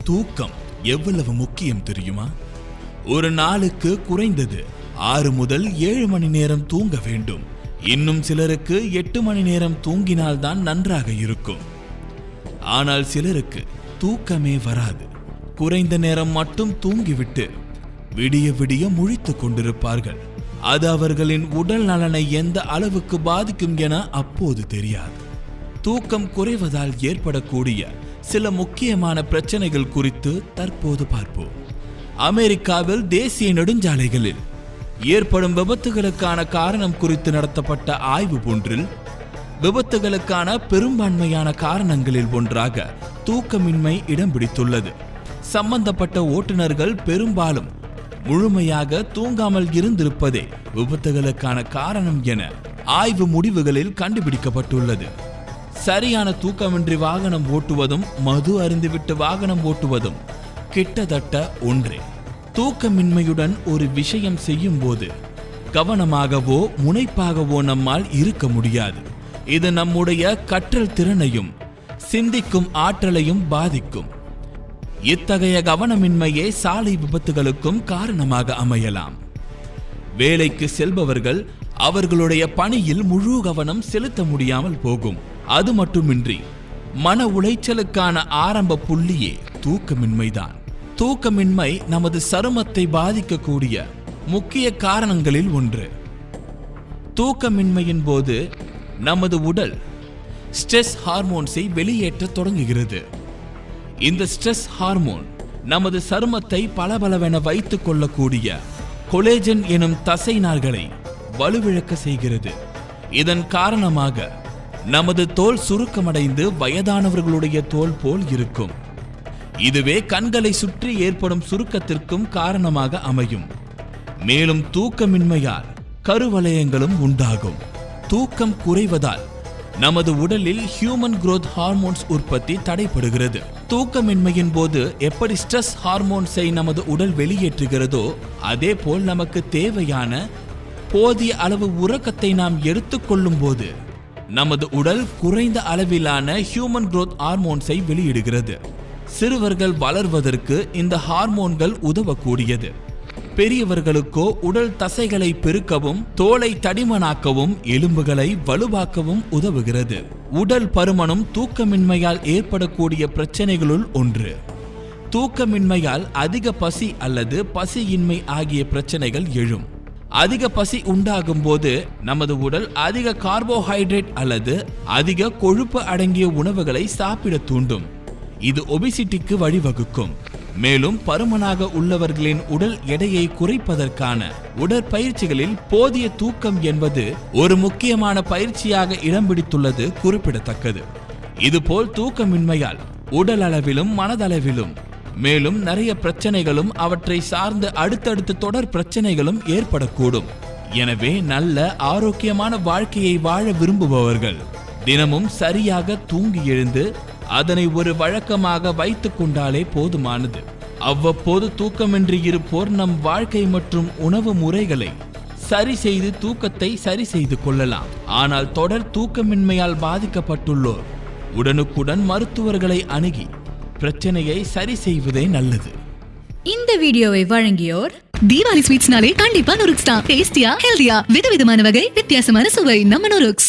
தூக்கம் எவ்வளவு முக்கியம் தெரியுமா? ஒரு நாளுக்கு குறைந்தது 6 முதல் 7 மணி நேரம் தூங்க வேண்டும். இன்னும் சிலருக்கு 8 மணி நேரம் தூங்கினால்தான் நன்றாக இருக்கும். ஆனால் சிலருக்கு தூக்கமே வராது. குறைந்த நேரம் மட்டும் தூங்கிவிட்டு விடிய விடிய முழித்துக் கொண்டிருப்பார்கள். அது அவர்களின் உடல் நலனை எந்த அளவுக்கு பாதிக்கும் என அப்போது தெரியாது. தூக்கம் குறைவதால் ஏற்படக்கூடிய சில முக்கியமான பிரச்சனைகள் குறித்து தற்போது பார்ப்போம். அமெரிக்காவில் தேசிய நெடுஞ்சாலைகளில் ஏற்படும் விபத்துகளுக்கான காரணம் குறித்து நடத்தப்பட்ட ஆய்வு ஒன்றில் விபத்துகளுக்கான பெரும்பான்மையான காரணங்களில் ஒன்றாக தூக்கமின்மை இடம் பிடித்துள்ளது. சம்பந்தப்பட்ட ஓட்டுநர்கள் பெரும்பாலும் முழுமையாக தூங்காமல் இருந்திருப்பதே விபத்துகளுக்கான காரணம் என ஆய்வு முடிவுகளில் கண்டுபிடிக்கப்பட்டுள்ளது. சரியான தூக்கமின்றி வாகனம் ஓட்டுவதும் மது அருந்திவிட்டு வாகனம் ஓட்டுவதும் கிட்டத்தட்ட ஒன்றே. தூக்கமின்மையுடன் ஒரு விஷயம் செய்யும் போது கவனமாகவோ முனைப்பாகவோ நம்மால் இருக்க முடியாது. இது நம்முடைய கற்றல் திறனையும் சிந்திக்கும் ஆற்றலையும் பாதிக்கும். இத்தகைய கவனமின்மையே சாலை விபத்துகளுக்கும் காரணமாக அமையலாம். வேலைக்கு செல்பவர்கள் அவர்களுடைய பணியில் முழு கவனம் செலுத்த முடியாமல் போகும். அது மட்டுமின்றி மன உளைச்சலுக்கான ஆரம்ப புள்ளியே தூக்கமின்மைதான். தூக்கமின்மை நமது சருமத்தை பாதிக்கக்கூடிய முக்கிய காரணங்களில் ஒன்று. தூக்கமின்மையின் போது நமது உடல் ஸ்ட்ரெஸ் ஹார்மோன்ஸை வெளியேற்ற தொடங்குகிறது. இந்த ஸ்ட்ரெஸ் ஹார்மோன் நமது சருமத்தை பளபளவென வைத்துக் கொள்ளக்கூடிய கொலேஜன் எனும் தசை நார்களை வலுவிழக்க செய்கிறது. இதன் காரணமாக நமது தோல் சுருக்கமடைந்து வயதானவர்களுடைய தோல் போல் இருக்கும். இதுவே கண்களை சுற்றி ஏற்படும் சுருக்கத்திற்கும் காரணமாக அமையும். மேலும் தூக்கமின்மையால் கருவளையங்களும் உண்டாகும். தூக்கம் குறைவதால் நமது உடலில் ஹியூமன் குரோத் ஹார்மோன்ஸ் உற்பத்தி தடைபடுகிறது. தூக்கமின்மையின் போது எப்படி ஸ்ட்ரெஸ் ஹார்மோன்ஸை நமது உடல் வெளியேற்றுகிறதோ அதே போல் நமக்கு தேவையான போதிய அளவு உறக்கத்தை நாம் எடுத்துக்கொள்ளும் போது நமது உடல் குறைந்த அளவிலான ஹியூமன் குரோத் ஹார்மோன்ஸை வெளியிடுகிறது. சிறுவர்கள் வளர்வதற்கு இந்த ஹார்மோன்கள் உதவக்கூடியது. பெரியவர்களுக்கோ உடல் தசைகளை பெருக்கவும் தோலை தடிமனாக்கவும் எலும்புகளை வலுவாக்கவும் உதவுகிறது. உடல் பருமனும் தூக்கமின்மையால் ஏற்படக்கூடிய பிரச்சனைகளுள் ஒன்று. தூக்கமின்மையால் அதிக பசி அல்லது பசியின்மை ஆகிய பிரச்சனைகள் எழும். அதிக பசி உண்டாகும் போது நமது உடல் அதிக கார்போஹைட்ரேட் அல்லது அதிக கொழுப்பு அடங்கிய உணவுகளை சாப்பிட தூண்டும். இது ஒபிசிட்டிக்கு வழிவகுக்கும். மேலும் பருமனாக உள்ளவர்களின் உடல் எடையை குறைப்பதற்கான உடற்பயிற்சிகளில் போதிய தூக்கம் என்பது ஒரு முக்கியமான பயிற்சியாக இடம் பிடித்துள்ளது குறிப்பிடத்தக்கது. இதுபோல் தூக்கமின்மையால் உடல் அளவிலும் மனதளவிலும் மேலும் நிறைய பிரச்சனைகளும் அவற்றை சார்ந்த அடுத்தடுத்த தொடர் பிரச்சனைகளும் ஏற்படக்கூடும். எனவே நல்ல ஆரோக்கியமான வாழ்க்கையை வாழ விரும்புபவர்கள் தினமும் சரியாக தூங்கி எழுந்து அதனை ஒரு வழக்கமாக வைத்துக் கொண்டாலே போதுமானது. அவ்வப்போது தூக்கமின்றி இருப்போர் நம் வாழ்க்கை மற்றும் உணவு முறைகளை சரி செய்து தூக்கத்தை சரி செய்து கொள்ளலாம். ஆனால் தொடர் தூக்கமின்மையால் பாதிக்கப்பட்டுள்ளோர் உடனுக்குடன் மருத்துவர்களை அணுகி பிரச்சனையை சரி செய்வதே நல்லது. இந்த வீடியோவை வழங்கியோர் தீபாவளி ஸ்வீட்ஸ்னாலே கண்டிப்பா நுருக்ஸ் தான். டேஸ்டியா, ஹெல்தியா, விதவிதமான வகை, வித்தியாசமான சுவை நம்ம நுருக்ஸ்.